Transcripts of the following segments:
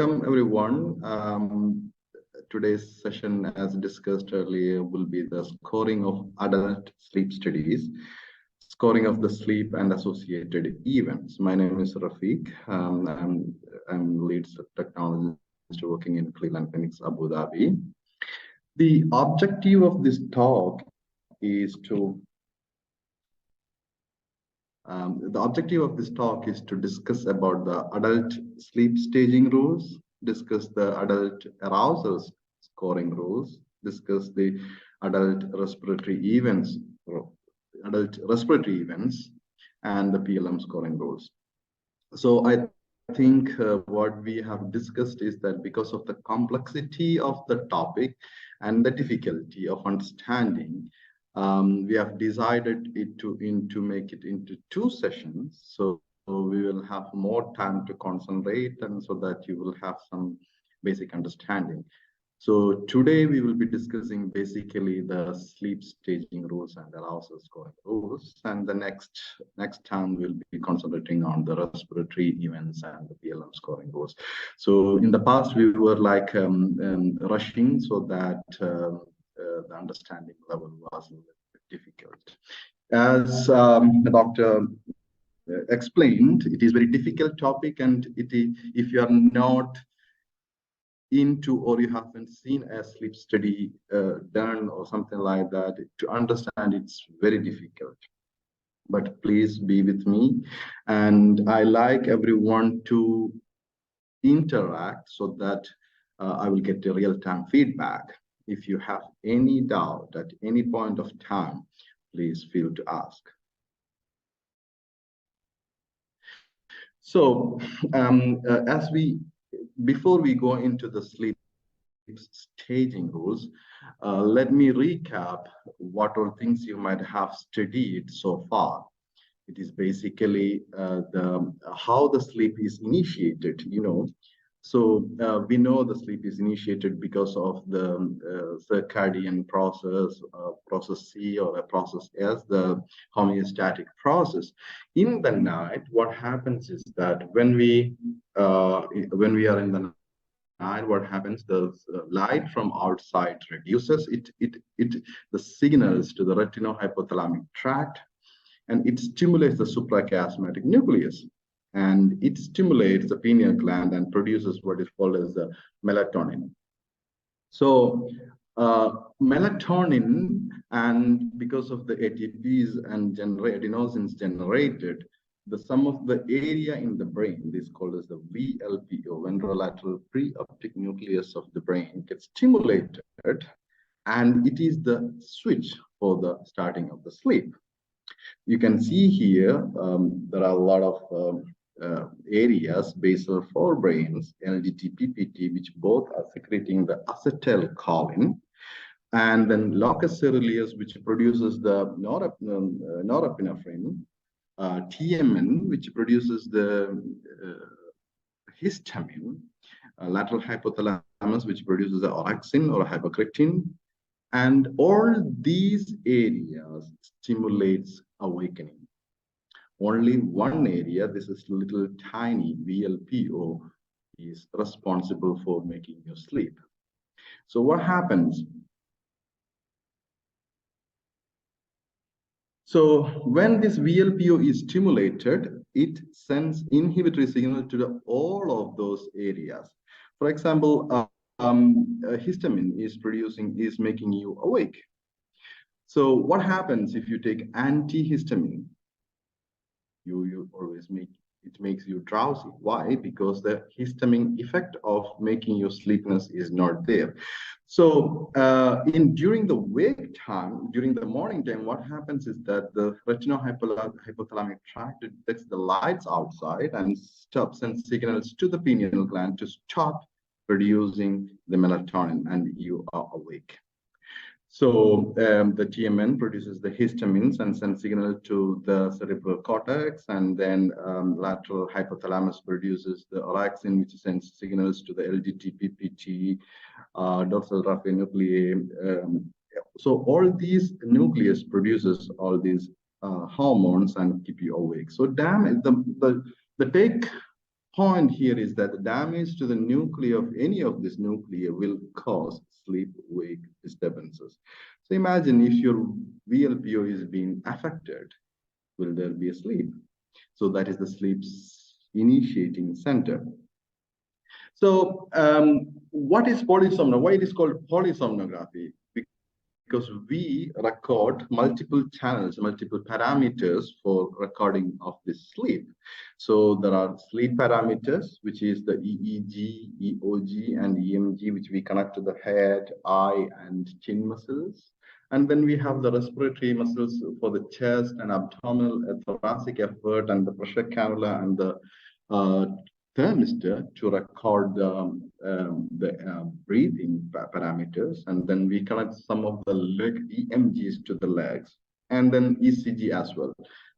Welcome everyone. Today's session, as discussed earlier, will be the scoring of adult sleep studies, scoring of the sleep and associated events. My name is Rafiq. I'm lead technologist working in Cleveland Clinics, Abu Dhabi. The objective of this talk is to discuss about the adult sleep staging rules, discuss the adult arousals scoring rules, discuss the adult respiratory events, and the PLM scoring rules. So I think what we have discussed is that because of the complexity of the topic and the difficulty of understanding, we have decided to make it into 2 sessions. So we will have more time to concentrate, and so that you will have some basic understanding. So today we will be discussing basically the sleep staging rules and arousal scoring rules, and the next time we'll be concentrating on the respiratory events and the PLM scoring rules. So in the past we were like rushing, so that the understanding level was a little bit difficult. As the doctor explained, it is very difficult topic, and if you are not into, or you haven't seen a sleep study done or something like that, to understand it's very difficult. But please be with me, and I like everyone to interact so that I will get the real-time feedback. If you have any doubt at any point of time, please feel to ask. So before we go into the sleep staging rules, let me recap what are things you might have studied so far. It is basically how the sleep is initiated, So we know the sleep is initiated because of the circadian process, process C or a process S, the homeostatic process. In the night, what happens is that when we are in the night, what happens? The light from outside reduces the signals to the retinohypothalamic tract, and it stimulates the suprachiasmatic nucleus. And it stimulates the pineal gland and produces what is called as the melatonin. So melatonin, and because of the ATPs and adenosines generated, some of the area in the brain, this is called as the VLPO, ventrolateral preoptic nucleus of the brain, gets stimulated, and it is the switch for the starting of the sleep. You can see here there are a lot of areas, basal forebrains, LDT, PPT, which both are secreting the acetylcholine, and then locus coeruleus, which produces the norepinephrine, TMN, which produces the histamine, lateral hypothalamus, which produces the orexin or hypocretin, and all these areas stimulates awakening. Only one area, this is little tiny VLPO, is responsible for making you sleep. So what happens? So when this VLPO is stimulated, it sends inhibitory signal to all of those areas. For example, histamine is making you awake. So what happens if you take antihistamine? You always makes you drowsy. Why? Because the histamine effect of making you sleepiness is not there. So during the wake time, during the morning time, what happens is that the retinohypothalamic tract detects the lights outside and sends signals to the pineal gland to stop producing the melatonin, and you are awake. So the TMN produces the histamines and sends signal to the cerebral cortex, and then lateral hypothalamus produces the orexin, which sends signals to the LDT, PPT, dorsal raphe nuclei. So all these nucleus produces all these hormones and keep you awake. So the take point here is that the damage to the nuclei of any of these nuclei will cause sleep-wake disturbances. So imagine if your VLPO is being affected, will there be a sleep? So that is the sleep initiating center. So what is polysomnography? Why it is called polysomnography? Because we record multiple channels, multiple parameters for recording of this sleep. So there are sleep parameters, which is the EEG, EOG, and EMG, which we connect to the head, eye, and chin muscles. And then we have the respiratory muscles for the chest and abdominal, thoracic effort, and the pressure cannula, and the thermistor to record the breathing parameters, and then we connect some of the leg EMGs to the legs, and then ECG as well.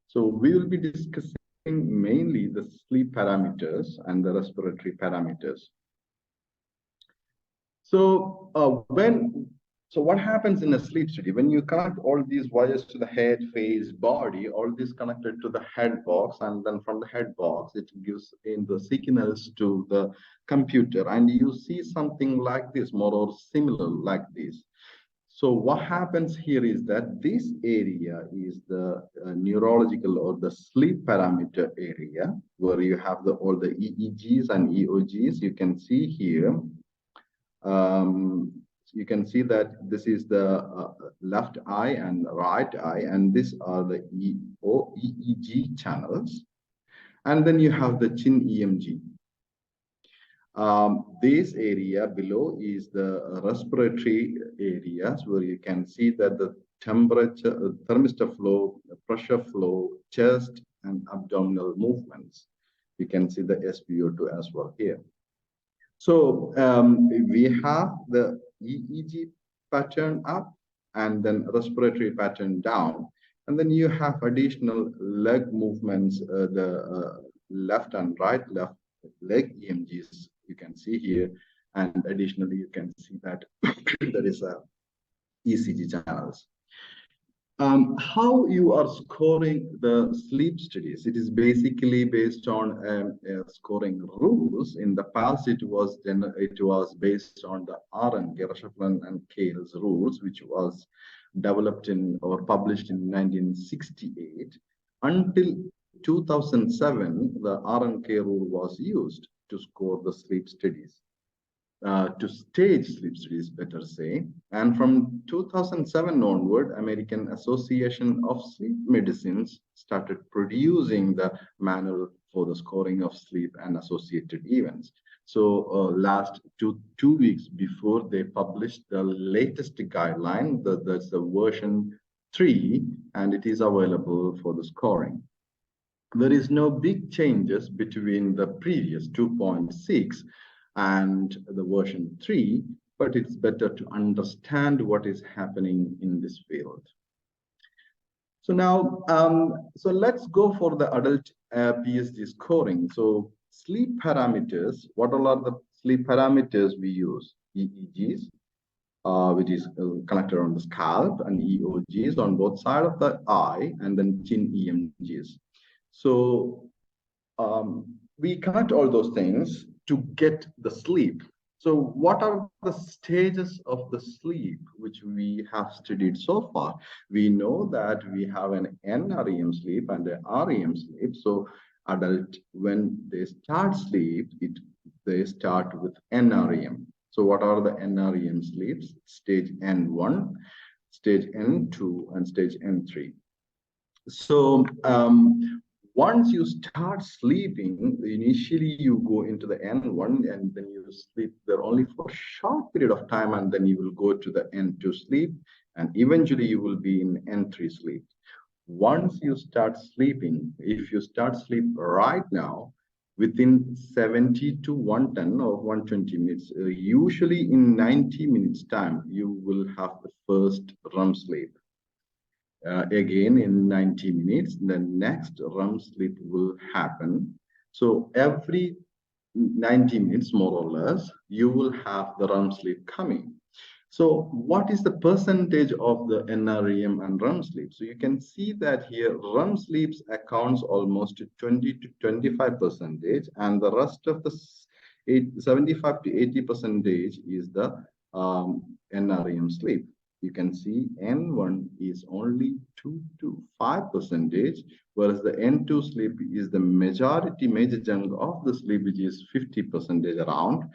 So we will be discussing mainly the sleep parameters and the respiratory parameters. So what happens in a sleep study? When you connect all these wires to the head, face, body, all this connected to the head box, and then from the head box, it gives in the signals to the computer, and you see something like this, more or similar like this. So what happens here is that this area is the neurological or the sleep parameter area, where you have all the EEGs and EOGs. You can see here. You can see that this is the left eye and right eye, and these are the EEG channels. And then you have the chin EMG. This area below is the respiratory areas, where you can see that the temperature, thermistor flow, pressure flow, chest and abdominal movements. You can see the SpO2 as well here. So we have the EEG pattern up and then respiratory pattern down. And then you have additional leg movements, the left and right left leg EMGs you can see here. And additionally, you can see that there is a ECG channels. How you are scoring the sleep studies? It is basically based on scoring rules. In the past, it was based on the RN, Gershaplan and Kale's rules, which was developed in or published in 1968. Until 2007, the RNK rule was used to score the sleep studies. To stage sleep studies, better say. And from 2007 onward, American Association of Sleep Medicines started producing the manual for the scoring of sleep and associated events. So last two weeks before, they published the latest guideline, that's the version 3, and it is available for the scoring. There is no big changes between the previous 2.6 and the version 3, but it's better to understand what is happening in this field. So now, so let's go for the adult PSG scoring. So sleep parameters, what all are the sleep parameters we use? EEGs, which is connected on the scalp, and EOGs on both sides of the eye, and then chin EMGs. So we connect all those things to get the sleep. So what are the stages of the sleep which we have studied so far? We know that we have an NREM sleep and an REM sleep. So adult, when they start sleep, they start with NREM. So what are the NREM sleeps? Stage N1, stage N2, and stage N3. So once you start sleeping, initially you go into the N1 and then you sleep there only for a short period of time, and then you will go to the N2 sleep, and eventually you will be in N3 sleep. Once you start sleeping, if you start sleep right now, within 70 to 110 or 120 minutes, usually in 90 minutes time, you will have the first REM sleep. Again in 90 minutes, the next REM sleep will happen. So every 90 minutes, more or less, you will have the REM sleep coming. So what is the percentage of the NREM and REM sleep? So you can see that here REM sleeps accounts almost to 20 to 25%, and the rest of the 75 to 80 percentage is the NREM sleep. You can see N1 is only 2 to 5%, whereas the N2 sleep is the major chunk of the sleep, which is 50% around.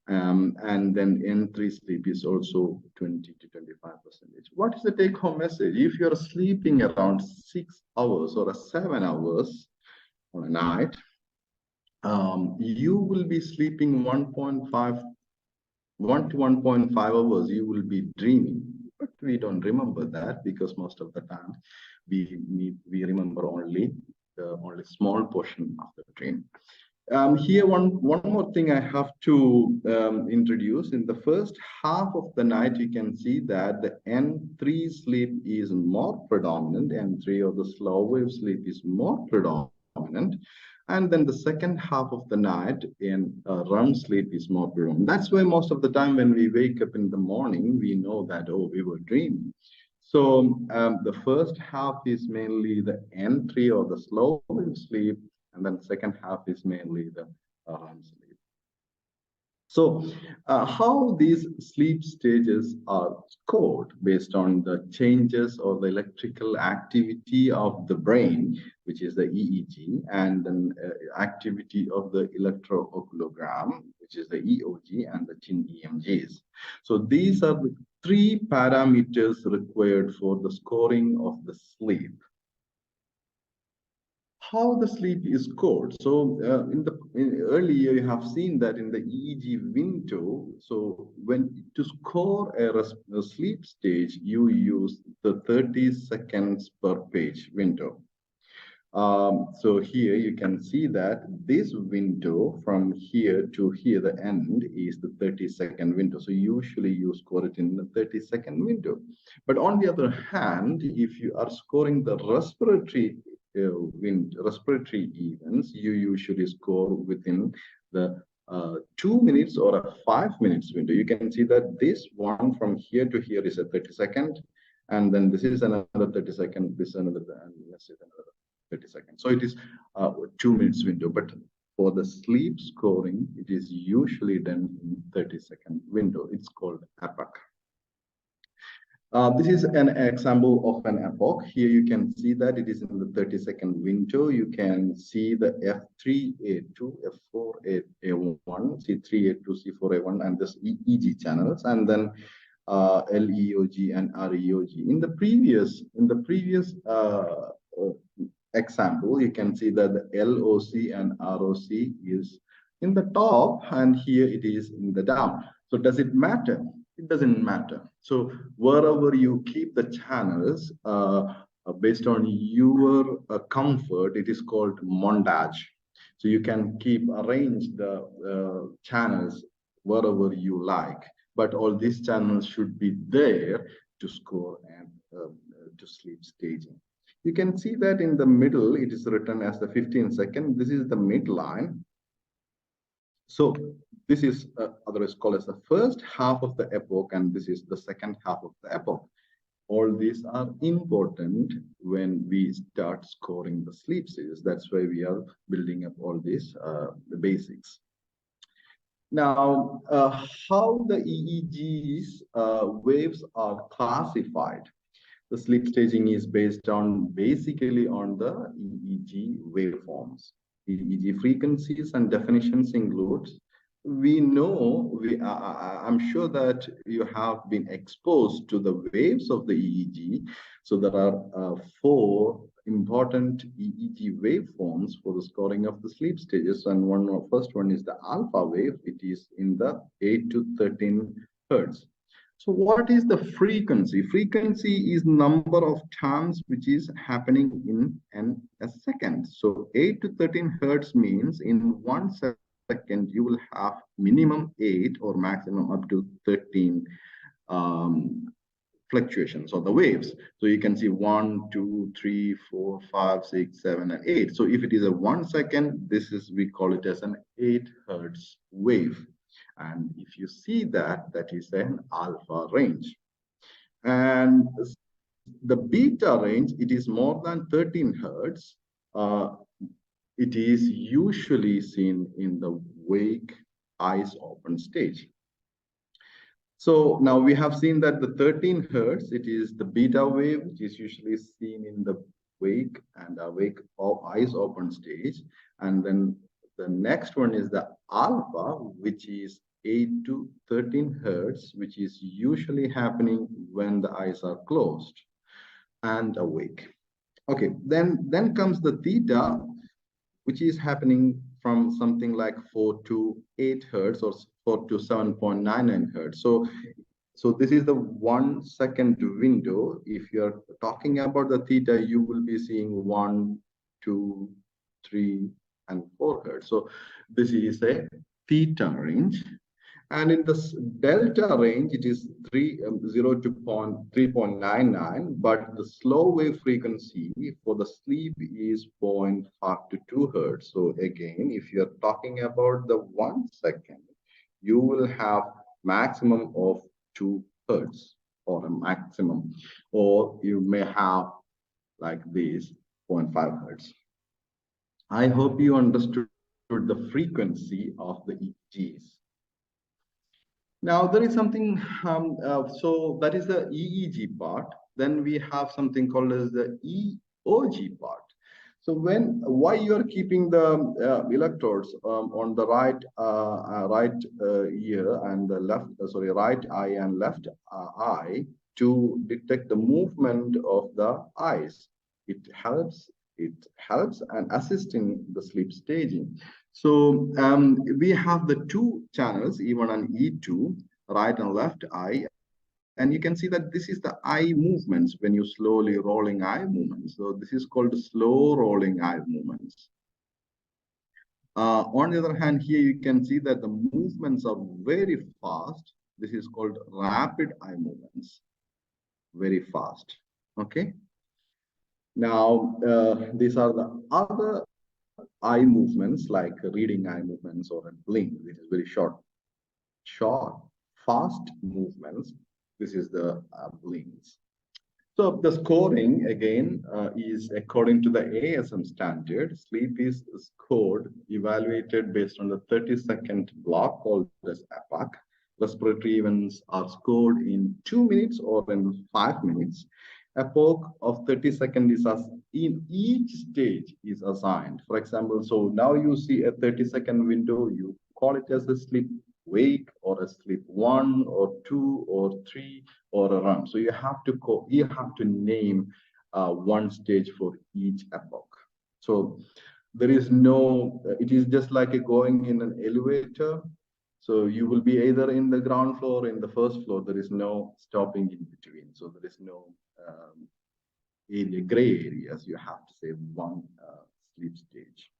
And then N3 sleep is also 20 to 25%. What is the take-home message? If you're sleeping around 6 hours or 7 hours on a night, you will be sleeping 1 to 1.5 hours, you will be dreaming. But we don't remember that because most of the time we remember only small portion of the dream. Here, one more thing I have to introduce. In the first half of the night, you can see that the N3 sleep is more predominant. N3 or the slow wave sleep is more predominant. And then the second half of the night in REM sleep is more predominant. That's why most of the time when we wake up in the morning, we know that, oh, we were dreaming. So the first half is mainly the N3 or the slow wave sleep, and then second half is mainly the REM sleep. So how these sleep stages are scored based on the changes or the electrical activity of the brain, which is the EEG, and then activity of the electrooculogram, which is the EOG, and the TIN EMGs. So these are the three parameters required for the scoring of the sleep. How the sleep is scored. So earlier you have seen that in the EEG window, so when to score a sleep stage, you use the 30 seconds per page window. So here you can see that this window from here to here, the end is the 30-second window. So usually you score it in the 30-second window. But on the other hand, if you are scoring the respiratory events, you usually score within the 2 minutes or a 5 minutes window. You can see that this one from here to here is a 30-second, and then this is another 30-second, this another, and let's say another 30 seconds. So it is a 2 minutes window, but for the sleep scoring, it is usually done in 30-second window. It's called epoch. This is an example of an epoch. Here you can see that it is in the 30-second window. You can see the F3A2, F4A1, C3A2, C4A1, and this EEG channels, and then LEOG and REOG. In the previous example, you can see that the LOC and ROC is in the top, and here it is in the down. So does it matter? It doesn't matter. So wherever you keep the channels based on your comfort, it is called montage. So you can arrange the channels wherever you like, but all these channels should be there to score and to sleep staging. You can see that in the middle, it is written as the 15-second. This is the midline. So this is otherwise called as the first half of the epoch, and this is the second half of the epoch. All these are important when we start scoring the sleep stages. That's why we are building up all these the basics. Now, how the EEG's waves are classified. The sleep staging is based on basically on the EEG waveforms. EEG frequencies and definitions includes, I'm sure that you have been exposed to the waves of the EEG. So there are 4 important EEG waveforms for the scoring of the sleep stages. And first one is the alpha wave. It is in the 8 to 13 hertz. So what is the frequency? Frequency is number of times which is happening in a second. So 8 to 13 hertz means in 1 second, you will have minimum 8 or maximum up to 13 fluctuations or the waves. So you can see 1, 2, 3, 4, 5, 6, 7, and 8. So if it is a 1 second, we call it as an 8 hertz wave. And if you see that, that is an alpha range. And the beta range, it is more than 13 hertz. It is usually seen in the wake, eyes open stage. So now we have seen that the 13 hertz, it is the beta wave, which is usually seen in the wake and awake or eyes open stage. And then the next one is the alpha, which is 8 to 13 hertz, which is usually happening when the eyes are closed and awake. Okay, then comes the theta, which is happening from something like 4 to 8 hertz or 4 to 7.99 hertz. So this is the 1 second window. If you're talking about the theta, you will be seeing 1, 2, 3, and 4 hertz. So this is a theta range. And in the delta range, it is 0 to 3.99, but the slow wave frequency for the sleep is 0.5 to 2 hertz. So again, if you're talking about the 1 second, you will have maximum of 2 hertz or a maximum, or you may have like this 0.5 hertz. I hope you understood the frequency of the EEGs. Now there is something, so that is the EEG part. Then we have something called as the EOG part. So why you are keeping the electrodes on the right ear and the left, right eye and left eye to detect the movement of the eyes. It helps and assists in the sleep staging. So we have the two channels, E1 and E2, right and left eye. And you can see that this is the eye movements when you slowly rolling eye movements. So this is called slow rolling eye movements. On the other hand, here you can see that the movements are very fast. This is called rapid eye movements, very fast. Okay. Now, these are the other eye movements like reading eye movements or a blink. This is very short, fast movements. This is the blinks. So the scoring again is according to the ASM standard. Sleep is scored, evaluated based on the 30-second block called as epoch. Respiratory events are scored in 2 minutes or in 5 minutes. Epoch of 30 seconds is in each stage is assigned. For example, so now you see a 30-second window, you call it as a sleep wake or a sleep 1 or 2 or 3 or a REM. So you have to name one stage for each epoch. So there is no, it is just like going in an elevator. So you will be either in the ground floor or in the first floor. There is no stopping in between. So there is no gray areas. You have to say one sleep stage.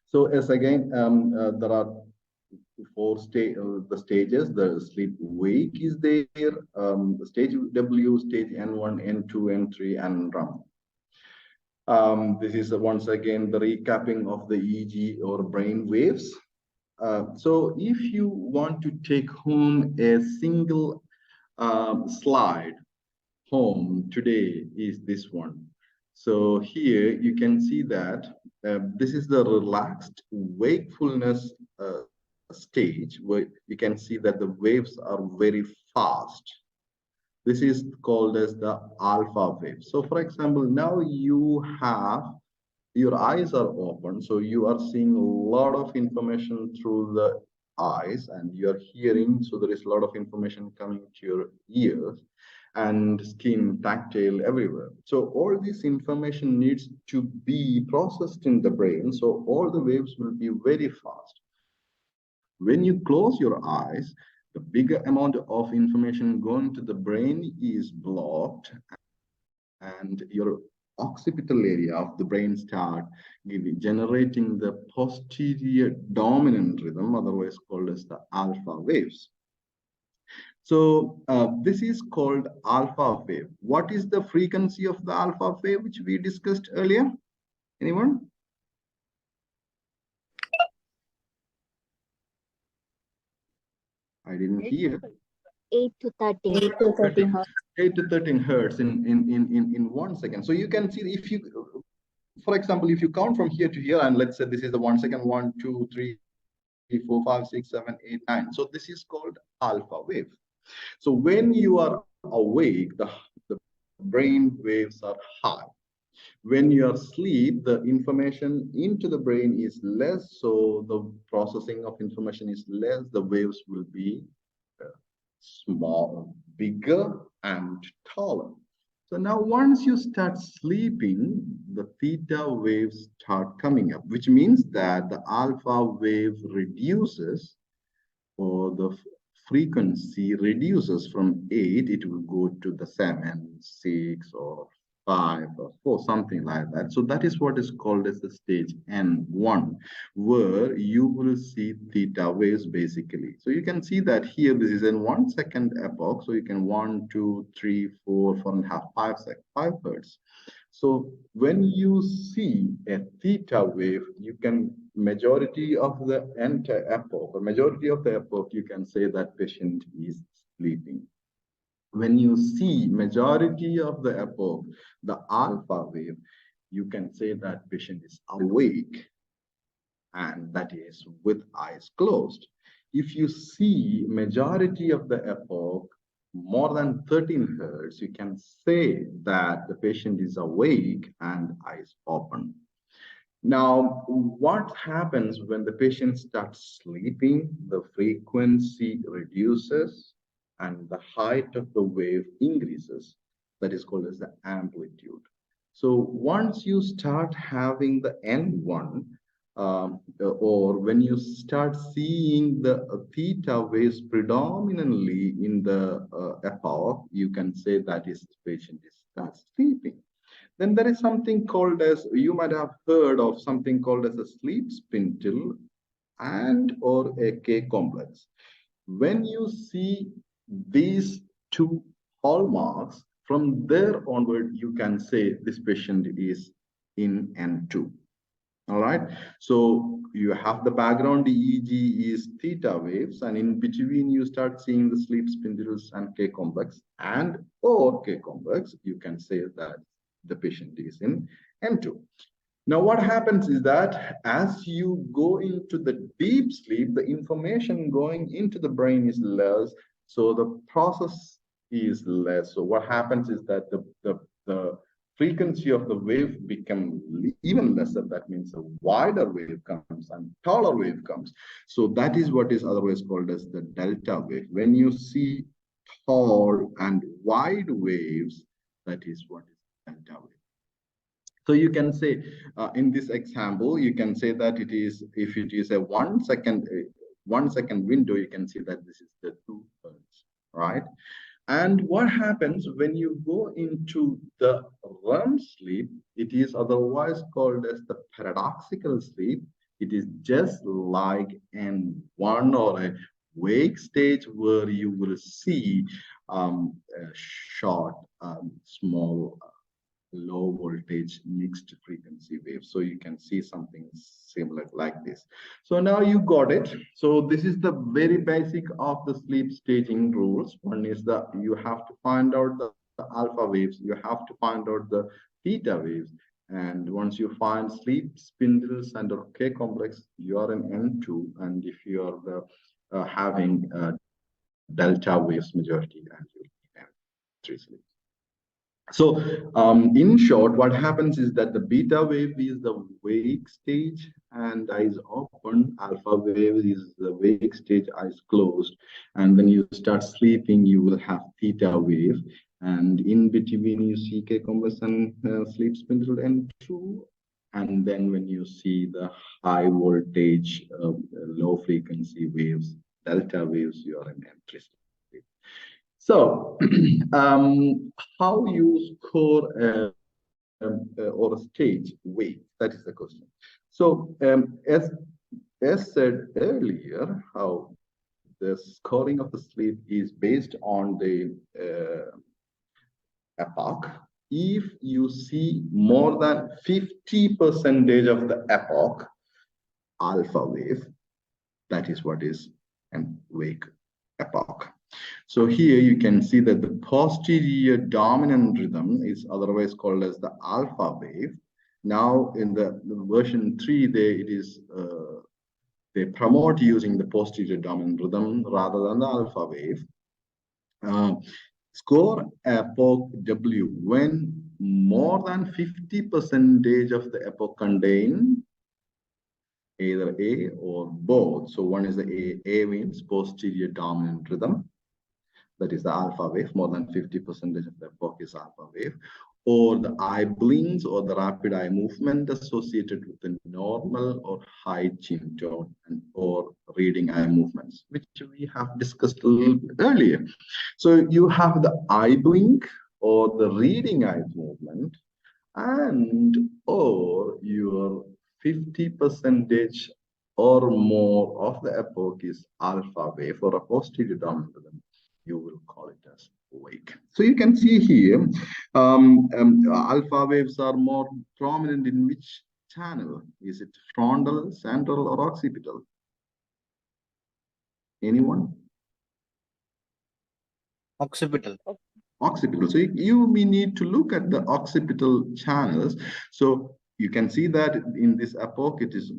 So as again, there are the stages. The sleep wake is there. The stage W, stage N1, N2, N3, and REM. This is once again the recapping of the EEG or brain waves. So if you want to take home a single slide home today is this one. So here you can see that this is the relaxed wakefulness stage where you can see that the waves are very fast. This is called as the alpha wave. So for example, now you have your eyes are open, so you are seeing a lot of information through the eyes and you're hearing, so there is a lot of information coming to your ears and skin, tactile, everywhere. So all this information needs to be processed in the brain, so all the waves will be very fast. When you close your eyes, the bigger amount of information going to the brain is blocked and your occipital area of the brain start generating the posterior dominant rhythm, otherwise called as the alpha waves. So this is called alpha wave. What is the frequency of the alpha wave which we discussed earlier? Anyone? I didn't hear. 8 to 13. 8 to 13 hertz. 8 to 13 hertz in 1 second. So you can see, if you, for example, if you count from here to here, and let's say this is the 1 second, 1, 2, 3, 4, 5, 6, 7, 8, 9. So this is called alpha wave. So when you are awake, the brain waves are high. When you are asleep, the information into the brain is less, so the processing of information is less. The waves will be small, bigger, and taller. So now once you start sleeping, the theta waves start coming up, which means that the alpha wave reduces, or the frequency reduces from 8, it will go to the 7, 6, or 5, or 4, something like that. So that is what is called as the stage N1, where you will see theta waves basically. So you can see that here, this is in 1 second epoch. So you can 1, 2, 3, 4, 4.5, 5 hertz. So when you see a theta wave, you can, majority of the entire epoch, or majority of the epoch, you can say that patient is sleeping. When you see majority of the epoch, the alpha wave, you can say that patient is awake, and that is with eyes closed. If you see majority of the epoch more than 13 hertz, you can say that the patient is awake and eyes open. Now, what happens when the patient starts sleeping? The frequency reduces and the height of the wave increases. That is called as the amplitude. So once you start having the N1, or when you start seeing the theta waves predominantly in the epoch, you can say that is the patient starts sleeping. Then there is something called as, you might have heard of something called as a sleep spindle and or a K complex. When you see these two hallmarks, from there onward, you can say this patient is in N2. All right. So you have the background EEG is theta waves, and in between you start seeing the sleep spindles and K complex and or K complex. You can say that the patient is in N2. Now, what happens is that as you go into the deep sleep, the information going into the brain is less, so the process is less. So what happens is that the frequency of the wave become even lesser. That means a wider wave comes and taller wave comes. So that is what is otherwise called as the delta wave. When you see tall and wide waves, that is what is delta wave. So you can say, in this example, you can say that it is, if it is a 1 second, 1 second window, you can see that this is the 2 hertz, right? And what happens when you go into the REM sleep, it is otherwise called as the paradoxical sleep. It is just like in one or a wake stage where you will see a short, small, low voltage mixed frequency waves. So you can see something similar like this. So now you got it. So this is the very basic of the sleep staging rules. One is that you have to find out the alpha waves, you have to find out the theta waves, and once you find sleep spindles and K complex, you are in N2, and if you are the having delta waves majority, and you'll be N3 sleep. So in short, what happens is that the beta wave is the wake stage and eyes open. Alpha wave is the wake stage, eyes closed. And when you start sleeping, you will have theta wave. And in between, you see K complex and sleep spindle N2. And then when you see the high voltage, low frequency waves, delta waves, you are in N3 sleep. So, how you score or a stage weight? That is the question. So, as said earlier, how the scoring of the sleep is based on the epoch. If you see more than 50% of the epoch alpha wave, that is what is an wake epoch. epoch. So here you can see that the posterior dominant rhythm is otherwise called as the alpha wave. Now in the version 3, they promote using the posterior dominant rhythm rather than the alpha wave. Score epoch W when more than 50% of the epoch contain either A or both. So one is the A means posterior dominant rhythm. That is the alpha wave. More than 50% of the epoch is alpha wave. Or the eye blinks or the rapid eye movement associated with the normal or high chin tone or reading eye movements, which we have discussed a little bit earlier. So you have the eye blink or the reading eye movement and or your 50% or more of the epoch is alpha wave or a posterior dominant rhythm. You will call it as wake. So you can see here, alpha waves are more prominent in which channel? Is it frontal, central, or occipital? Anyone? Occipital. Occipital. So we need to look at the occipital channels. So you can see that in this epoch, it is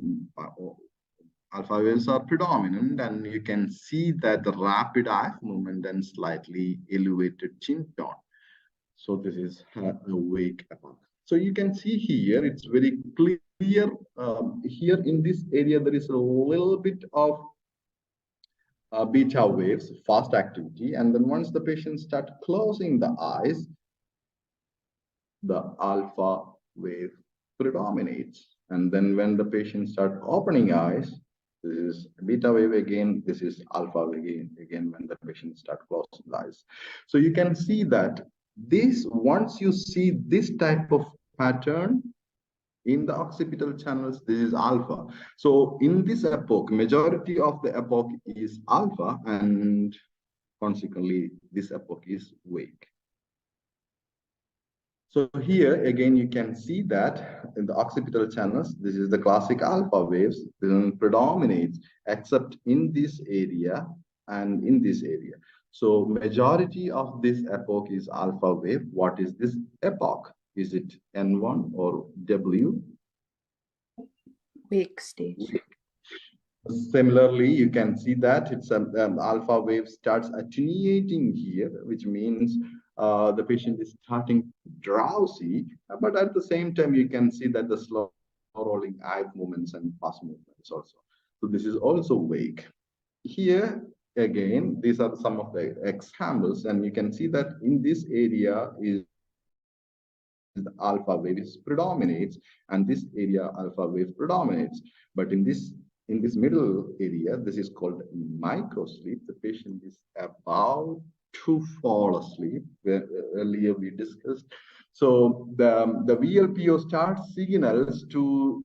alpha waves are predominant, and you can see that the rapid eye movement and slightly elevated chin tone. So this is a wake epoch. So you can see here, it's very clear. Here in this area, there is a little bit of beta waves, fast activity. And then once the patient start closing the eyes, the alpha wave predominates. And then when the patient start opening eyes, this is beta wave again, this is alpha wave again when the patient start closing the eyes. So you can see that this, once you see this type of pattern in the occipital channels, this is alpha. So in this epoch, majority of the epoch is alpha, and consequently, this epoch is wake. So here again, you can see that in the occipital channels, this is the classic alpha waves predominates, except in this area and in this area. So majority of this epoch is alpha wave. What is this epoch? Is it N1 or W? Wake stage. Similarly, you can see that it's alpha wave starts attenuating here, which means the patient is starting drowsy, but at the same time, you can see that the slow rolling eye movements and fast movements also. So this is also wake. Here, again, these are some of the examples, and you can see that in this area is the alpha wave predominates, and this area alpha wave predominates. But in this middle area, this is called micro sleep. The patient is about to fall asleep. Earlier we discussed. So the VLPO starts signals to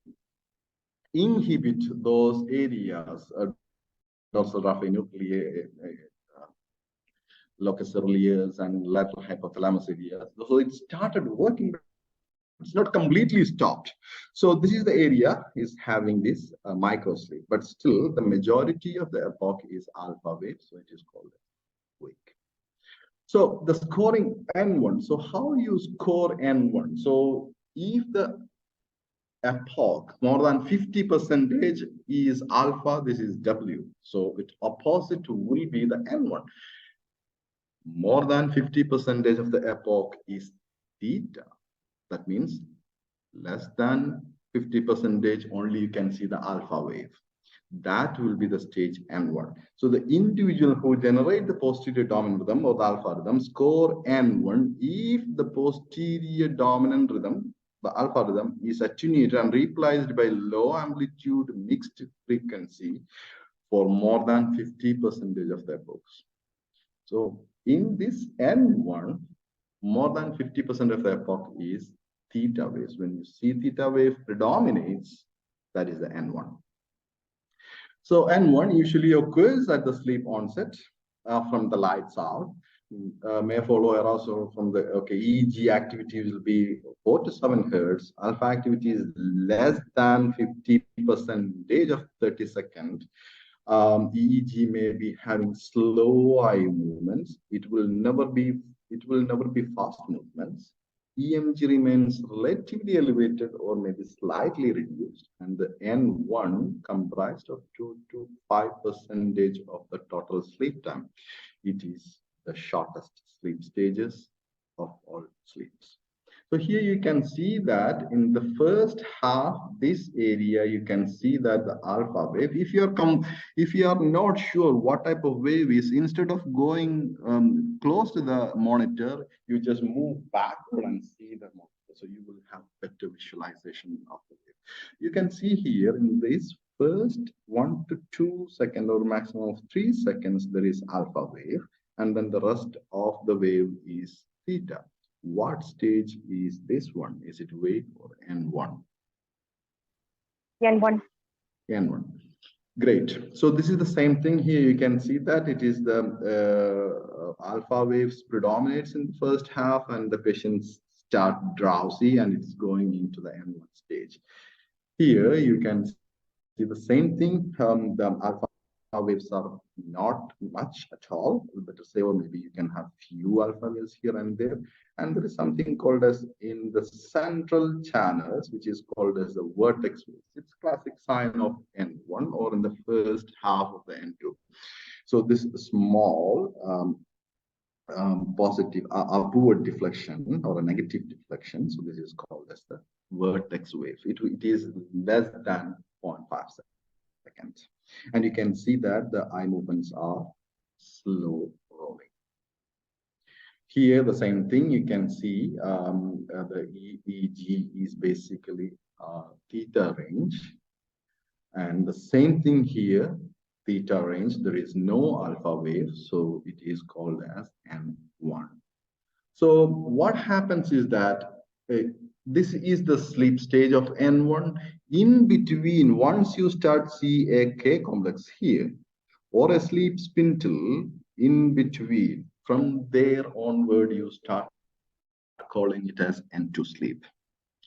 inhibit those areas, dorsal raphe nuclei, locus coeruleus, and lateral hypothalamus areas. So it started working, but it's not completely stopped. So this is the area is having this micro sleep, but still the majority of the epoch is alpha wave, so it is called wake. So the scoring N1. So how you score N1? So if the epoch more than 50% is alpha, this is W. So its opposite will be the N1. More than 50% of the epoch is theta. That means less than 50% only you can see the alpha wave. That will be the stage N1. So the individual who generate the posterior dominant rhythm or the alpha rhythm score N1 if the posterior dominant rhythm, the alpha rhythm, is attenuated and replaced by low amplitude mixed frequency for more than 50% of the epochs. So in this N1, more than 50% of the epoch is theta waves. When you see theta wave predominates, that is the N1. So N1 usually occurs at the sleep onset from the lights out. May follow arousal from the EEG activity will be 4 to 7 hertz. Alpha activity is less than 50% of 30 seconds. EEG may be having slow eye movements. It will never be fast movements. EMG remains relatively elevated or maybe slightly reduced, and the N1 comprised of 2 to 5% of the total sleep time. It is the shortest sleep stages of all sleeps. So here you can see that in the first half, this area, you can see that the alpha wave, if you are not sure what type of wave is, instead of going close to the monitor, you just move backward and see the monitor. So you will have better visualization of the wave. You can see here in this first 1 to 2 seconds or maximum of 3 seconds, there is alpha wave, and then the rest of the wave is theta. What stage is this one? Is it wave or N1? N1. N1. Great. So this is the same thing here. You can see that it is the alpha waves predominates in the first half, and the patients start drowsy, and it's going into the N1 stage. Here you can see the same thing. The alpha waves are not much at all, better say, or maybe you can have few alpha waves here and there. And there is something called as in the central channels, which is called as the vertex waves. It's classic sign of N1 or in the first half of the N2. So this small positive upward deflection or a negative deflection. So this is called as the vertex wave. It is less than 0.5 seconds. And you can see that the eye movements are slow rolling. Here, the same thing, you can see the EEG is basically theta range. And the same thing here, theta range, there is no alpha wave, so it is called as N1. So what happens is that this is the sleep stage of N1. In between, once you start see a K complex here or a sleep spindle in between, from there onward, you start calling it as N2 sleep.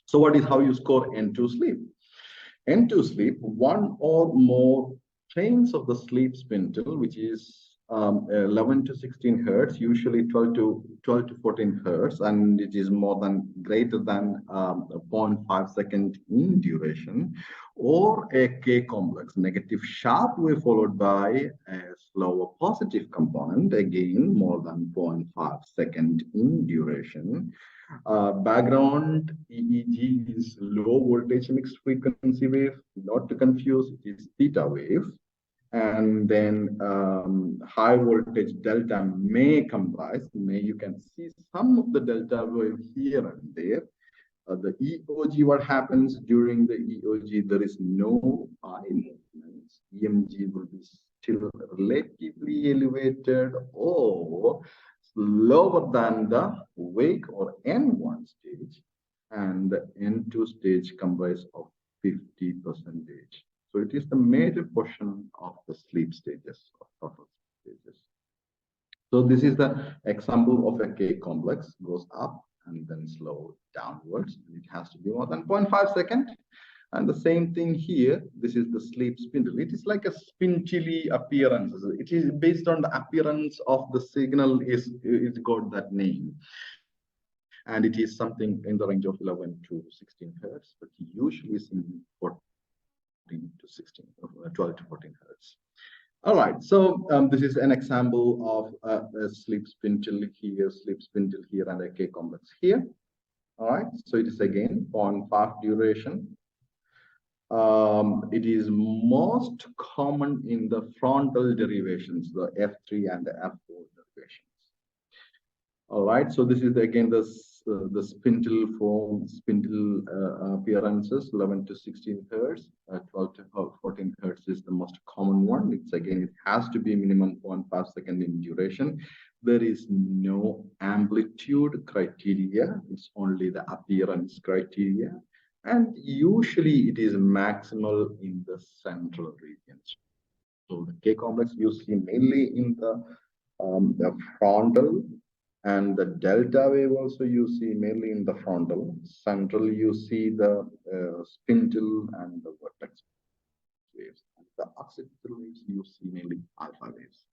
So what is how you score N2 sleep? N2 sleep, one or more planes of the sleep spindle, which is 11 to 16 hertz, usually 12 to 14 hertz, and it is more than greater than 0.5 second in duration, or a K complex, negative sharp wave followed by a slower positive component, again more than 0.5 second in duration. Background EEG is low voltage mixed frequency wave, not to confuse, it is theta wave. And then high voltage delta may comprise, you can see some of the delta wave here and there. The EOG, what happens during the EOG, there is no eye movements. EMG will be still relatively elevated or lower than the wake or N1 stage, and the N2 stage comprises of 50%. So it is the major portion of the sleep stages, of total stages. So this is the example of a K complex, goes up and then slow downwards. It has to be more than 0.5 seconds. And the same thing here, this is the sleep spindle. It is like a spindly appearance. It is based on the appearance of the signal, it's got that name. And it is something in the range of 11 to 16 hertz, but usually is in 14 to 16, 12 to 14 hertz. All right, so this is an example of a sleep spindle here, and a K complex here. All right, so it is again 0.5 duration. It is most common in the frontal derivations, the F3 and the F4 derivations. All right, so this is again the spindle form, appearances, 11 to 16 hertz, 12 to 14 hertz is the most common one. It's again, it has to be minimum 0.5 second in duration. There is no amplitude criteria. It's only the appearance criteria. And usually it is maximal in the central regions. So the K complex you see mainly in the frontal, and the delta wave also you see mainly in the frontal. Central you see the spindle and the vertex waves. the occipital waves, you see mainly alpha waves.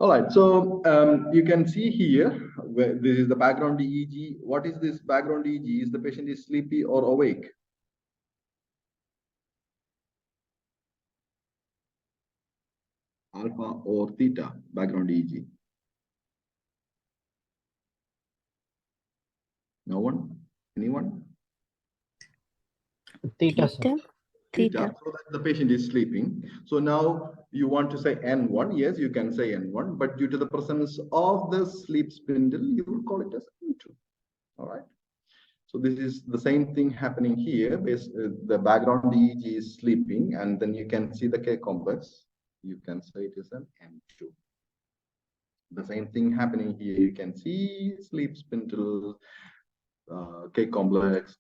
All right, so you can see here, where this is the background EEG. What is this background EEG? Is the patient is sleepy or awake? Alpha or theta, background EEG? No one? Anyone? Theta, sir. Theta. So that the patient is sleeping. So now you want to say N1. Yes, you can say N1, but due to the presence of the sleep spindle, you will call it as N2. All right. So this is the same thing happening here. The background EEG is sleeping, and then you can see the K complex. You can say it is an N2. The same thing happening here. You can see sleep spindle, K complex,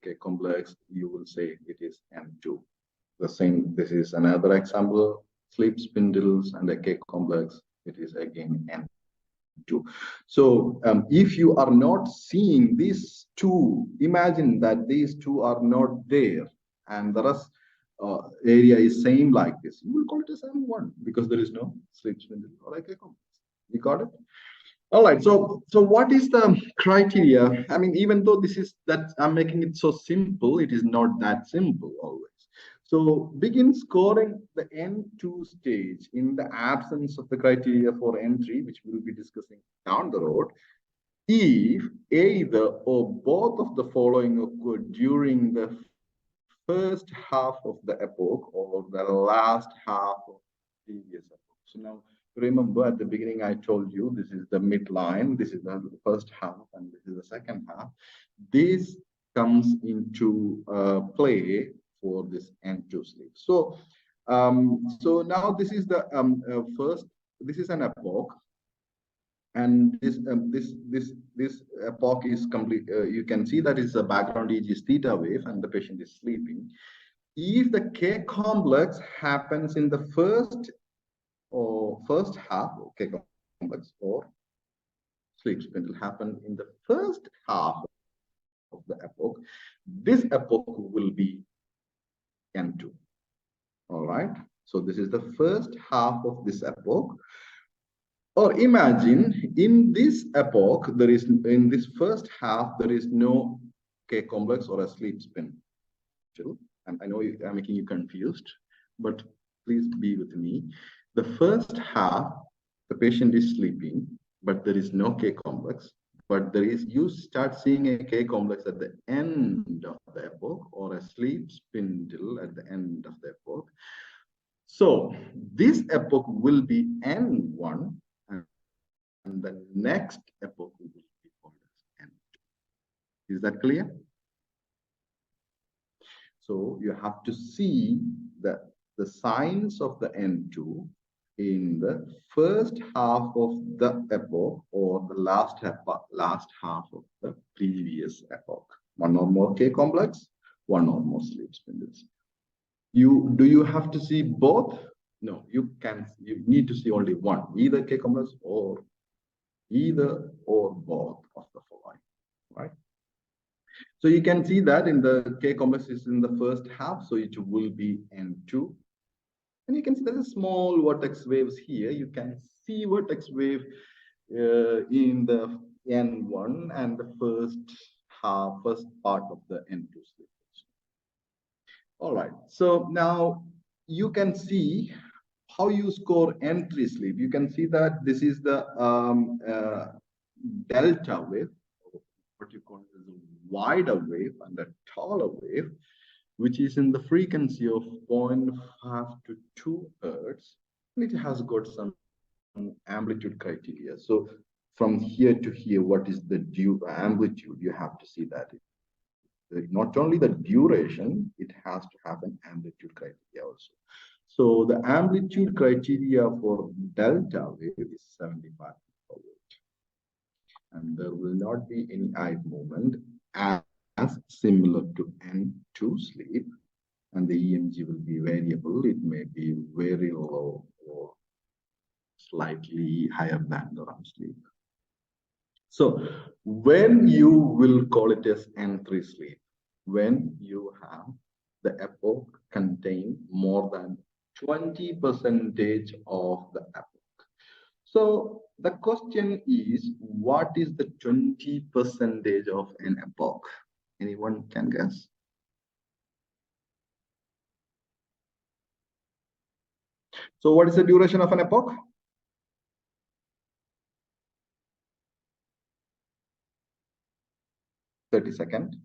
you will say it is N2. The same, this is another example, sleep spindles and a K complex, it is again N2. So if you are not seeing these two, imagine that these two are not there and the rest area is same like this. You will call it as N1 because there is no sleep spindle or a K complex. You got it? All right, so what is the criteria? I mean, even though this is that I'm making it so simple, it is not that simple always. So begin scoring the N2 stage in the absence of the criteria for N3, which we'll be discussing down the road, if either or both of the following occur during the first half of the epoch or the last half of the previous epoch. So now remember at the beginning I told you this is the midline, this is the first half, and this is the second half. This comes into play for this N2 sleep. So so now this is the first, this is an epoch, and this epoch is complete. You can see that is a background EEG is theta wave and the patient is sleeping. If the K complex happens in the first half of K complex or sleep spindle happen in the first half of the epoch, this epoch will be N2. All right. So this is the first half of this epoch. Or imagine in this epoch, there is in this first half, there is no K complex or a sleep spindle. And I know I'm making you confused, but please be with me. The first half, the patient is sleeping, but there is no K complex. But there is, you start seeing a K complex at the end of the epoch or a sleep spindle at the end of the epoch. So this epoch will be N1, and the next epoch will be called as N2. Is that clear? So you have to see the signs of the N2 in the first half of the epoch or the last half of the previous epoch. One or more K complex, one or more sleep spindles. Do you have to see both? No, you need to see only one, either K complex or either or both of the following, right? So you can see that in the K complex is in the first half, so it will be N2. And you can see there's a small vortex waves here. You can see vortex wave in the N1 and the first part of the N2 sleep. All right, so now you can see how you score N3 sleep. You can see that this is the delta wave, what you call as a wider wave and a taller wave, which is in the frequency of 0.5 to 2 hertz. And it has got some amplitude criteria. So from here to here, what is the amplitude? You have to see that. Not only the duration, it has to have an amplitude criteria also. So the amplitude criteria for delta wave is 75 per volt. And there will not be any eye movement as similar to N2 sleep. And the EMG will be variable. It may be very low or slightly higher than the REM sleep. So when you will call it as N3 sleep, when you have the epoch contain more than 20% of the epoch. So the question is, what is the 20% of an epoch? Anyone can guess? So what is the duration of an epoch? 30 seconds.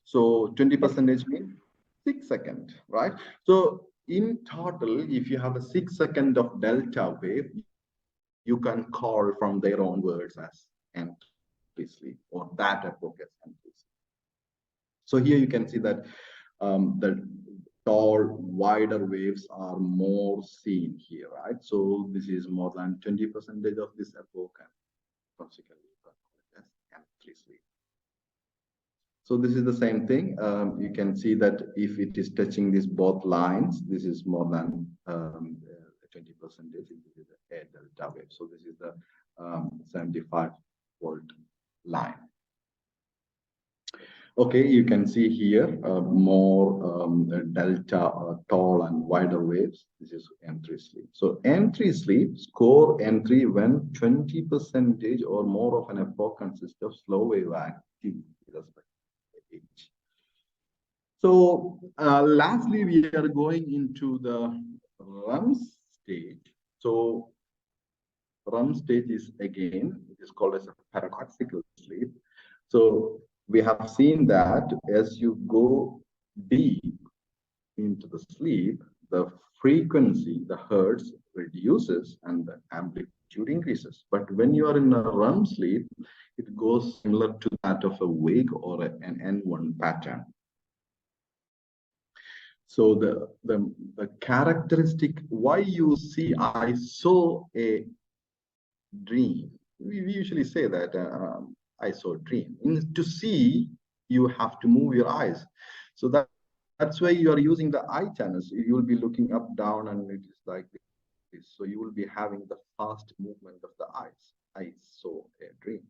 So 20% means 6 seconds, right? So in total, if you have a 6 second of delta wave, you can call from their own words as entry sleep, or that epoch as entry sleep. So here you can see that the tall, wider waves are more seen here, right? So this is more than 20% of this epoch, and consequently, as entry sleep. So this is the same thing. You can see that if it is touching these both lines, this is more than 20%. This is the air delta wave. So this is the 75-volt line. Okay, you can see here more delta tall and wider waves. This is entry sleep. So entry sleep, score entry when 20% or more of an epoch consists of slow wave activity with respect to age. So lastly, we are going into the REM stage. So REM stage is again, it is called as a paradoxical sleep. So we have seen that as you go deep into the sleep, the frequency, the hertz reduces and the amplitude increases. But when you are in a REM sleep, it goes similar to that of a wake or an N1 pattern. So the characteristic, why you see, I saw a dream. We usually say that I saw a dream. To see, you have to move your eyes. So that's why you are using the eye channels. You will be looking up, down, and it is like this. So you will be having the fast movement of the eyes. I saw a dream.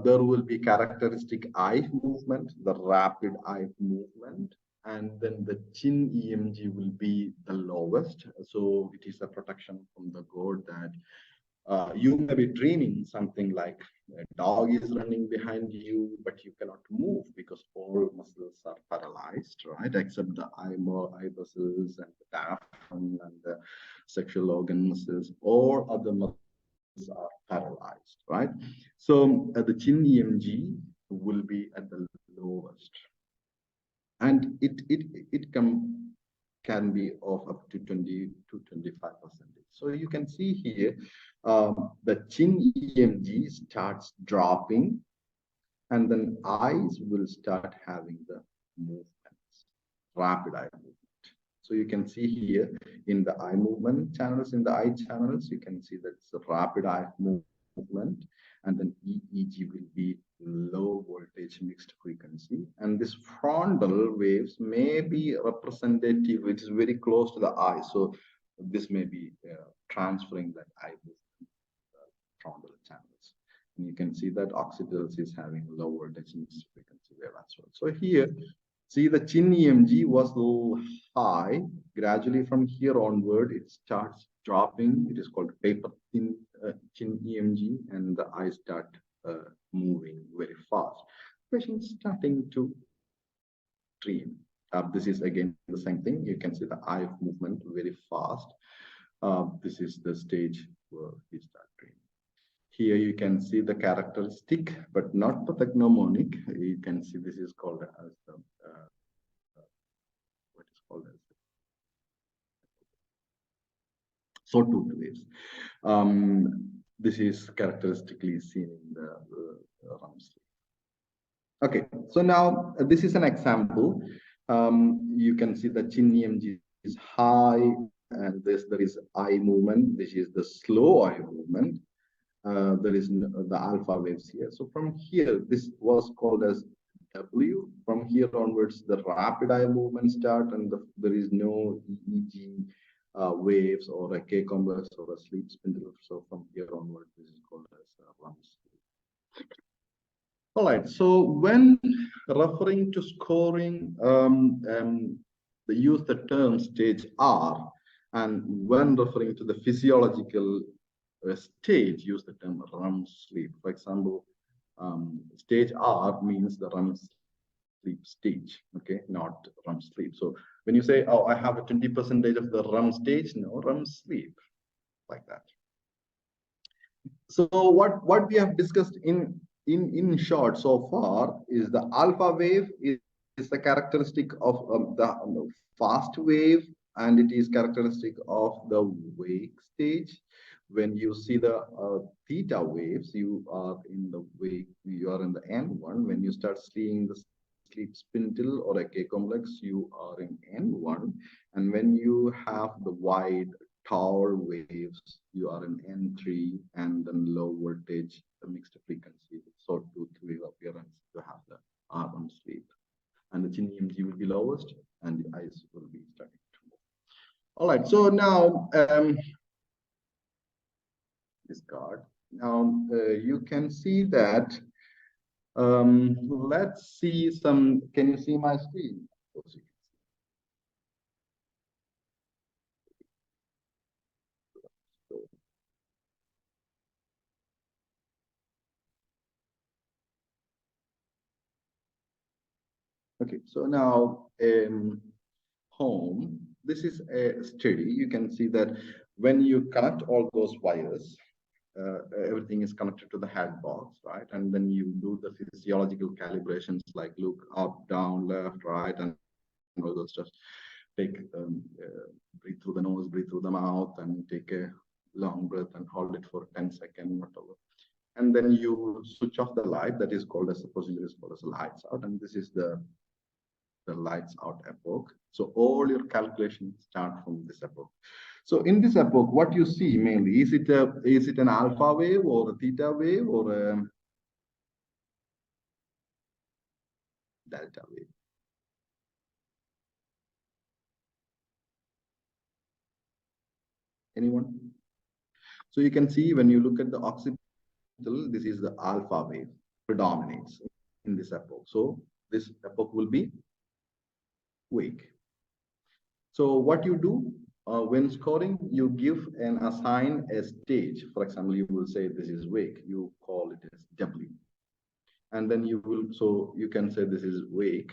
There will be characteristic eye movement, the rapid eye movement, and then the chin EMG will be the lowest. So it is a protection from the god that you may be dreaming something like a dog is running behind you, but you cannot move because all muscles are paralyzed, right? Except the eye muscles and the diaphragm and the sexual organ muscles, all other muscles are paralyzed, right? So the chin EMG will be at the lowest, and it can be of up to 20 to 25%. So you can see here, the chin EMG starts dropping, and then eyes will start having the movements, rapid eye movement. So you can see here in the eye movement channels, in the eye channels, you can see that it's a rapid eye movement, and then EEG will be low voltage mixed frequency. And this frontal waves may be representative, which is very close to the eye. So this may be transferring that eye movement frontal channels. And you can see that occidentals is having low voltage mixed frequency wave as well. So here, see the chin EMG was a little high. Gradually from here onward, it starts dropping. It is called paper thin chin EMG, and the eyes start moving very fast. Patient starting to dream. This is again the same thing. You can see the eye movement very fast. This is the stage where he starts dreaming. Here you can see the characteristic, but not pathognomonic. You can see this is called as the what is called as sawtooth waves. This is characteristically seen in the REM sleep. Okay, so now this is an example. You can see the chin EMG is high, and there is eye movement. This is the slow eye movement. There is the alpha waves here. So from here, this was called as W. From here onwards, the rapid eye movement start, and there is no EEG waves or a K converse or a sleep spindle. So from here onwards, this is called as REM sleep. All right. So when referring to scoring, they use the term stage R, And when referring to the physiological stage, use the term REM sleep. For example, stage R means the REM sleep stage, okay, not REM sleep. So when you say, oh, I have a 20% of the REM stage, no, REM sleep, like that. So what we have discussed in short so far is the alpha wave is the characteristic of the fast wave, and it is characteristic of the wake stage. When you see the theta waves, you are in the wake, you are in the N1. When you start seeing the sleep spindle or a K complex, you are in N1. And when you have the wide tall waves, you are in N3, and then low voltage, the mixed frequency, sawtooth wave appearance, you have the R1 sleep. And the chin EMG will be lowest, and the eyes will be starting to move. All right, so now, this card. Now, you can see that, let's see some, can you see my screen? Okay, so now home, this is a study. You can see that when you connect all those wires, everything is connected to the head box, right? And then you do the physiological calibrations like look up, down, left, right, and all those stuff. Take breathe through the nose, breathe through the mouth, and take a long breath and hold it for 10 seconds, whatever. And then you switch off the light. That is called as the procedure is called as lights out, and this is the lights out epoch. So all your calculations start from this epoch. So in this epoch, what you see mainly, is it an alpha wave or a theta wave or a delta wave? Anyone? So you can see when you look at the occipital, this is the alpha wave predominates in this epoch. So this epoch will be wake. So what you do when scoring, you give and assign a stage. For example, you will say this is wake. You call it as W. And then you will, so you can say this is wake.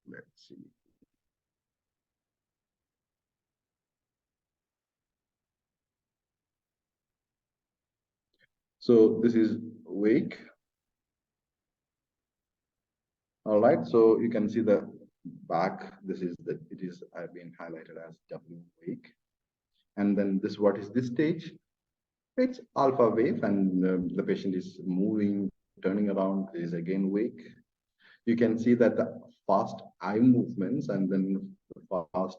Let's see. So this is wake. All right. So you can see the back. This is the, it is I've been highlighted as W wake. And then this, what is this stage? It's alpha wave, and the patient is moving, turning around. This is again wake. You can see that the fast eye movements, and then the fast,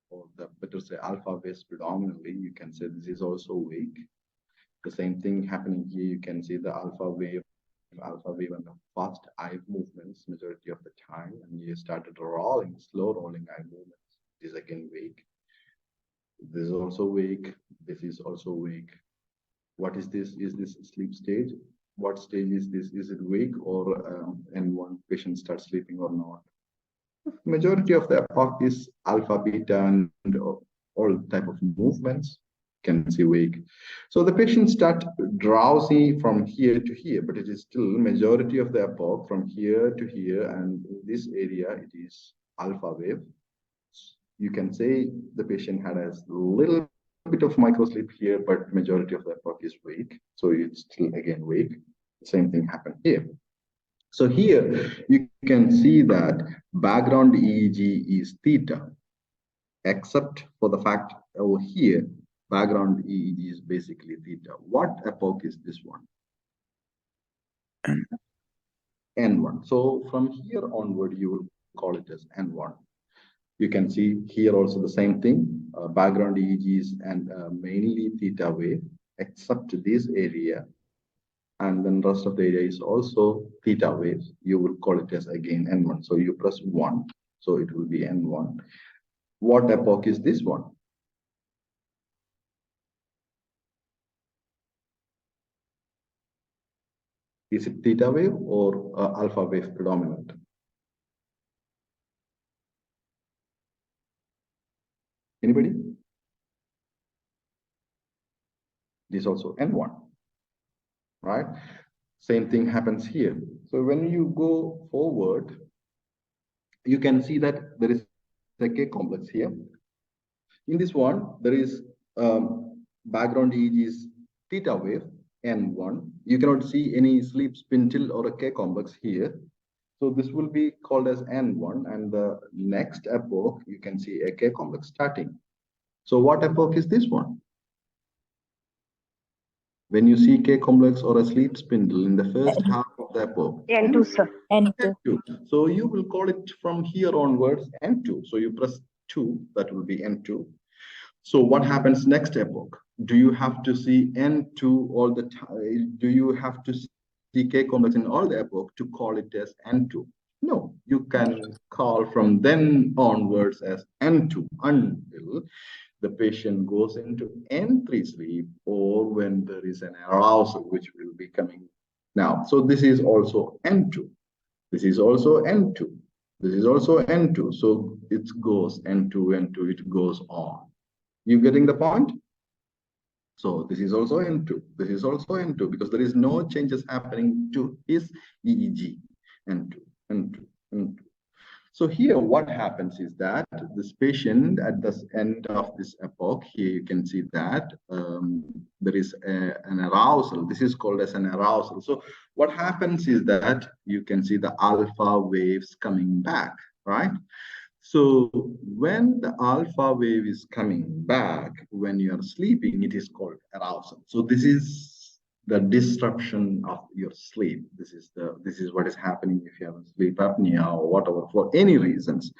or the better say alpha waves predominantly, you can say this is also wake. The same thing happening here. You can see the alpha wave and the fast eye movements majority of the time, and you started rolling, slow rolling eye movements. This is again wake. This is also wake. This is also wake. What is this? Is this sleep stage? What stage is this? Is it wake or N1 patient starts sleeping or not? Majority of the epoch is alpha, beta, and all type of movements. Can see wake. So the patient start drowsy from here to here, but it is still majority of the epoch from here to here, and in this area it is alpha wave. You can say the patient had a little bit of microsleep here, but majority of the epoch is wake. So it's still again wake. Same thing happened here. So here you can see that background EEG is theta, except for the fact over here, background EEG is basically theta. What epoch is this one? N1. So from here onward, you will call it as N1. You can see here also the same thing, background EEGs and mainly theta wave, except this area. And then rest of the area is also theta waves. You will call it as again N1. So you press 1, so it will be N1. What epoch is this one? Is it theta wave or alpha wave predominant? Anybody? Anybody? This also N1, right? Same thing happens here. So when you go forward, you can see that there is a K complex here. In this one, there is background EEG is theta wave N1. You cannot see any sleep spindle or a K complex here. So this will be called as N1, and the next epoch, you can see a K complex starting. So what epoch is this one? When you see K complex or a sleep spindle in the first half of the epoch. N2, sir. N2. N2. So you will call it from here onwards N2. So you press 2, that will be N2. So what happens next epoch? Do you have to see N2 all the time? Do you have to see K complex in all the epoch to call it as N2? No, you can call from then onwards as N2 until the patient goes into N3 sleep or when there is an arousal, which will be coming now. So this is also N2. This is also N2. This is also N2. So it goes N2, N2, it goes on. You getting the point? So this is also N2. This is also N2 because there is no changes happening to his EEG. N2, N2, N2. So here what happens is that this patient at the end of this epoch, here you can see that there is an arousal. This is called as an arousal. So what happens is that you can see the alpha waves coming back, right? So when the alpha wave is coming back, when you are sleeping, it is called arousal. So this is the disruption of your sleep. This is what is happening if you have sleep apnea or whatever for any reasons.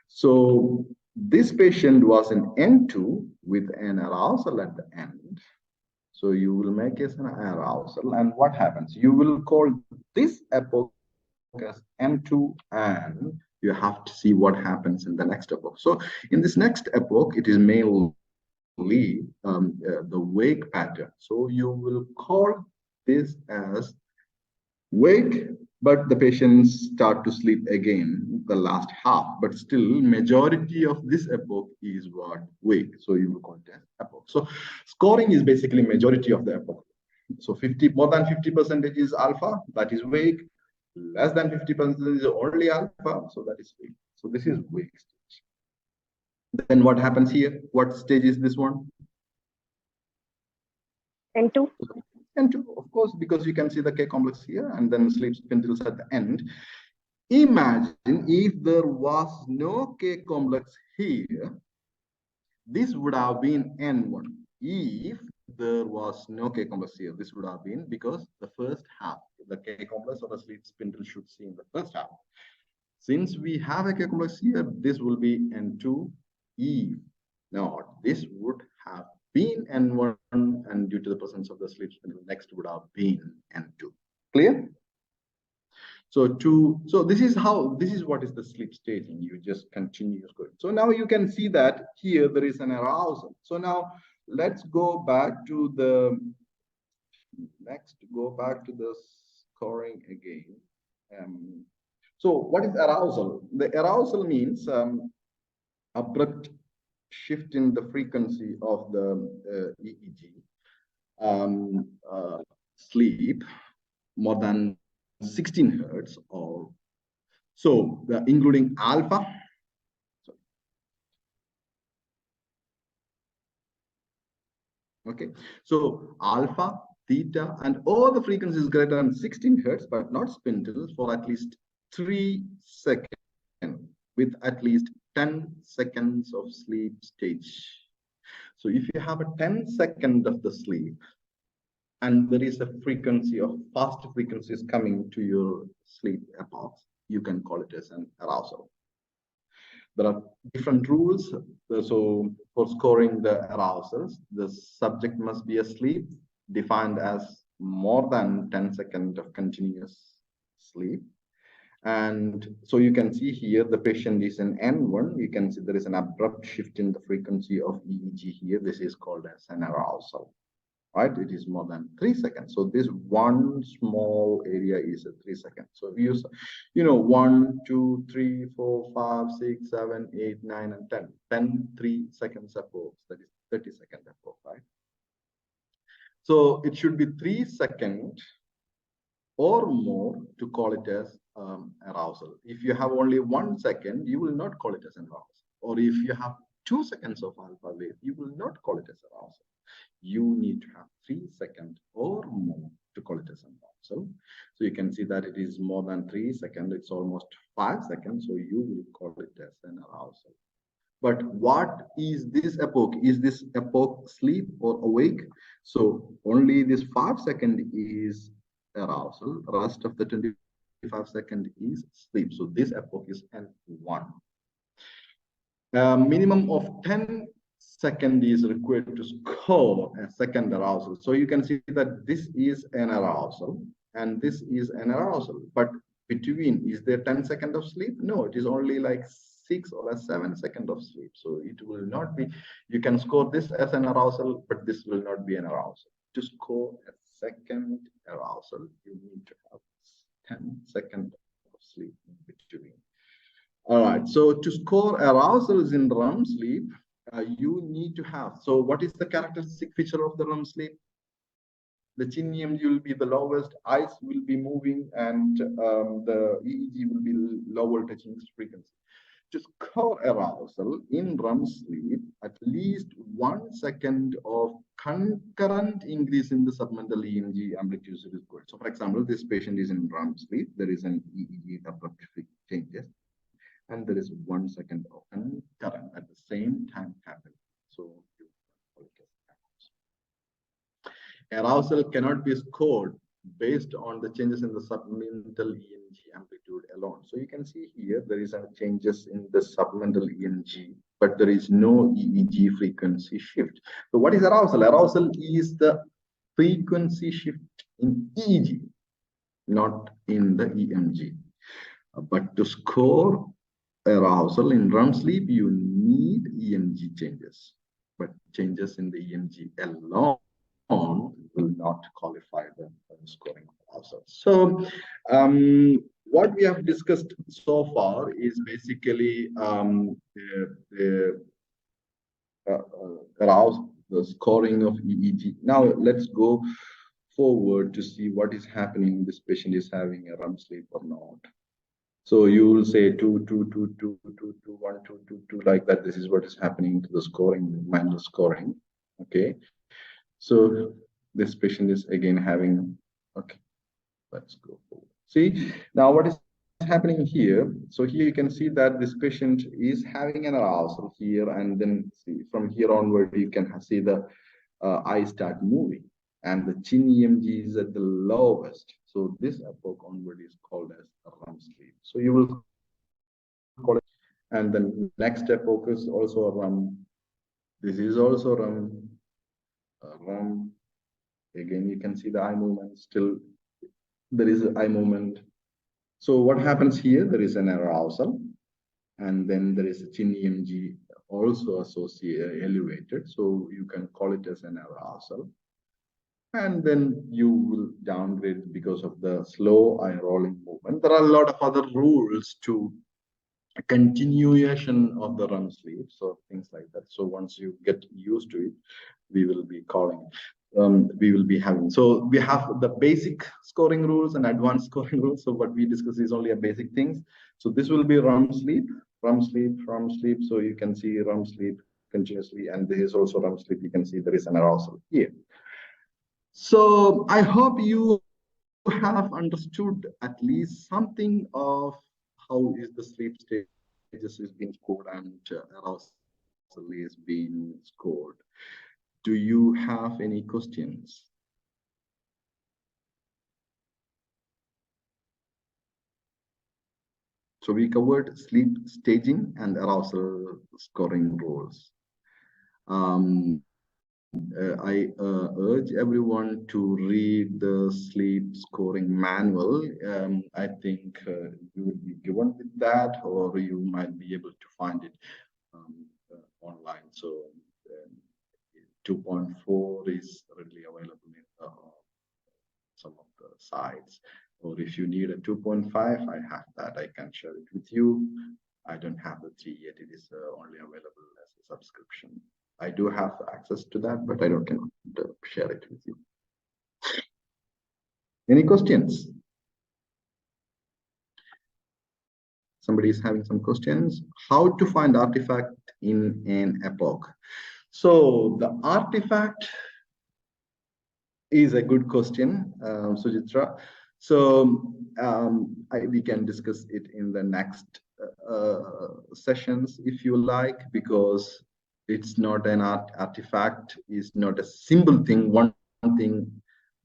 So this patient was in N2 with an arousal at the end. So you will make it an arousal, and what happens? You will call this epoch as N2, and you have to see what happens in the next epoch. So in this next epoch, it is mainly the wake pattern. So you will call this as wake, but the patients start to sleep again the last half, but still majority of this epoch is what? Wake. So you will call it as epoch. So scoring is basically majority of the epoch. So more than 50% is alpha, that is wake. Less than 50% is only alpha, so that is wake. So this is wake stage. Then what happens here? What stage is this one? N2. N2, of course, because you can see the K complex here and then sleep spindles at the end. Imagine if there was no K complex here, this would have been N1. If there was no K complex here, this would have been because the first half, the K complex or the sleep spindle should see in the first half. Since we have a K complex here, this will be N2. If not, this would have been N1, and due to the presence of the sleep spindle, next would have been N2. Clear? So this is what is the sleep staging. You just continue going. So now you can see that here there is an arousal. So now let's go back to the scoring again. So what is arousal? The arousal means abrupt shift in the frequency of the EEG sleep more than 16 hertz, or so including alpha. Okay, so alpha, theta, and all the frequencies greater than 16 hertz, but not spindles, for at least 3 seconds with at least 10 seconds of sleep stage. So if you have a 10 second of the sleep and there is a frequency of fast frequencies coming to your sleep epochs, you can call it as an arousal. There are different rules. So for scoring the arousals, the subject must be asleep, defined as more than 10 seconds of continuous sleep. And so you can see here the patient is in N1. You can see there is an abrupt shift in the frequency of EEG here. This is called as an arousal. right? It is more than 3 seconds. So this one small area is a 3 seconds. So if you use, 1, 2, 3, 4, 5, 6, 7, 8, 9, and 10. 10, 3 seconds epochs. That is 30-second epoch, right? So it should be 3 seconds or more to call it as arousal. If you have only 1 second, you will not call it as an arousal. Or if you have 2 seconds of alpha wave, you will not call it as arousal. You need to have 3 seconds or more to call it as an arousal. So you can see that it is more than 3 seconds. It's almost 5 seconds. So you will call it as an arousal. But what is this epoch? Is this epoch sleep or awake? So only this 5 second is arousal. Rest of the 25 second is sleep. So this epoch is N1. Minimum of 10 seconds is required to score a second arousal. So you can see that this is an arousal and this is an arousal. But between, is there 10 seconds of sleep? No, it is only like 6 or 7 seconds of sleep. So it will not be, you can score this as an arousal, but this will not be an arousal. To score a second arousal, you need to have 10 seconds of sleep in between. All right, so to score arousals in REM sleep, you need to have, so what is the characteristic feature of the REM sleep? The chin EMG will be the lowest, eyes will be moving, and the EEG will be low voltage frequency. To score arousal in REM sleep, at least 1 second of concurrent increase in the submental EMG amplitude is good. So for example, this patient is in REM sleep, there is an EEG abrupt changes, and there is 1 second of current at the same time happening. So arousal cannot be scored based on the changes in the submental EMG amplitude alone. So you can see here there is a changes in the submental EMG, but there is no EEG frequency shift. So what is arousal? Arousal is the frequency shift in EEG, not in the EMG. But to score arousal in REM sleep, you need EMG changes, but changes in the EMG alone will not qualify the scoring of arousal. So what we have discussed so far is basically the arousal, the scoring of EEG. Now let's go forward to see what is happening. This patient is having a REM sleep or not. So you will say 2, 2, 2, 2, 2, 2, 1, 2, 2, 2, like that. This is what is happening to the scoring, manual scoring. Okay. So this patient is again having, okay, let's go forward. See, now what is happening here? So here you can see that this patient is having an arousal here, and then see from here onward, you can see the eyes start moving, and the chin EMG is at the lowest. So this epoch onward is called as REM sleep. So you will call it, and then next epoch is also a REM. This is also REM. REM. Again, you can see the eye movement. Still, there is an eye movement. So what happens here? There is an arousal, and then there is a chin EMG also associated elevated. So you can call it as an arousal. And then you will downgrade because of the slow eye rolling movement. There are a lot of other rules to continuation of the REM sleep, so things like that. So once you get used to it, we will be calling, we will be having. So we have the basic scoring rules and advanced scoring rules. So what we discuss is only a basic things. So this will be REM sleep, REM sleep, REM sleep. So you can see REM sleep continuously, and this is also REM sleep. You can see there is an arousal here. So I hope you have understood at least something of how is the sleep stages is being scored and arousal is being scored. Do you have any questions? So we covered sleep staging and arousal scoring rules. I urge everyone to read the sleep scoring manual. I think you will be given with that, or you might be able to find it online. So 2.4 is readily available in some of the sites. Or if you need a 2.5, I have that. I can share it with you. I don't have the 3 yet. It is only available as a subscription. I do have access to that, but I don't cannot share it with you. Any questions? Somebody is having some questions. How to find artifact in an epoch? So the artifact is a good question, Sujitra. So we can discuss it in the next sessions if you like, because it's not an artifact, is not a simple thing, one thing.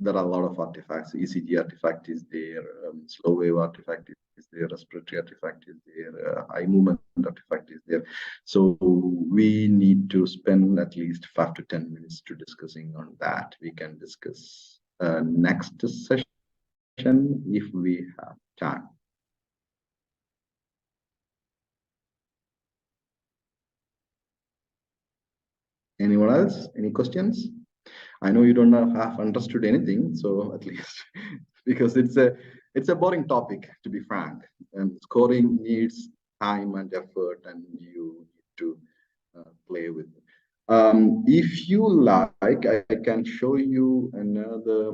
There are a lot of artifacts. ECG artifact is there, slow wave artifact is there, respiratory artifact is there, eye movement artifact is there. So we need to spend at least 5 to 10 minutes to discussing on that. We can discuss next session if we have time. Anyone else? Any questions? I know you don't have understood anything, so at least because it's a boring topic, to be frank. And scoring needs time and effort, and you need to play with it. If you like, I can show you another.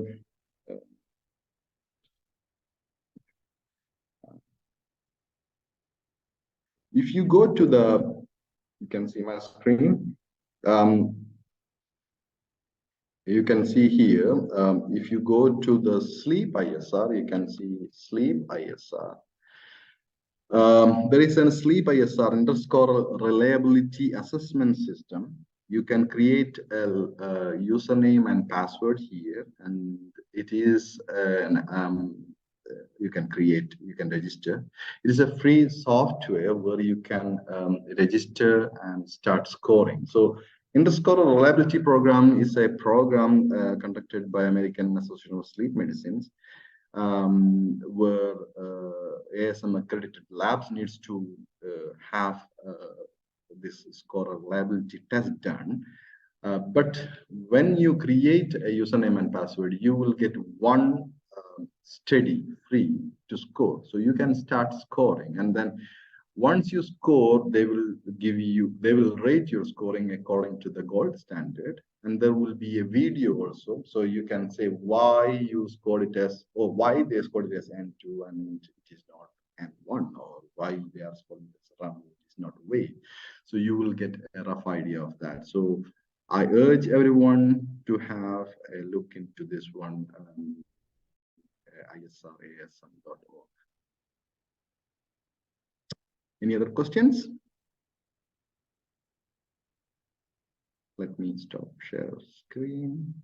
If you go to you can see my screen. You can see here, if you go to the sleep ISR, you can see sleep ISR. There is a sleep ISR underscore reliability assessment system. You can create a username and password here, and it is you can register. It is a free software where you can register and start scoring. So underscore reliability program is a program conducted by American Association of Sleep Medicines, where ASM accredited labs needs to have this score reliability test done. But when you create a username and password, you will get one steady free to score. So you can start scoring, and then once you score, they will rate your scoring according to the gold standard, and there will be a video also. So you can say why you scored it as, or why they scored it as N2 and it is not N1, or why they are scoring it as run, it is not wave. So you will get a rough idea of that. So I urge everyone to have a look into this one, israsm.org. Any other questions? Let me stop share screen.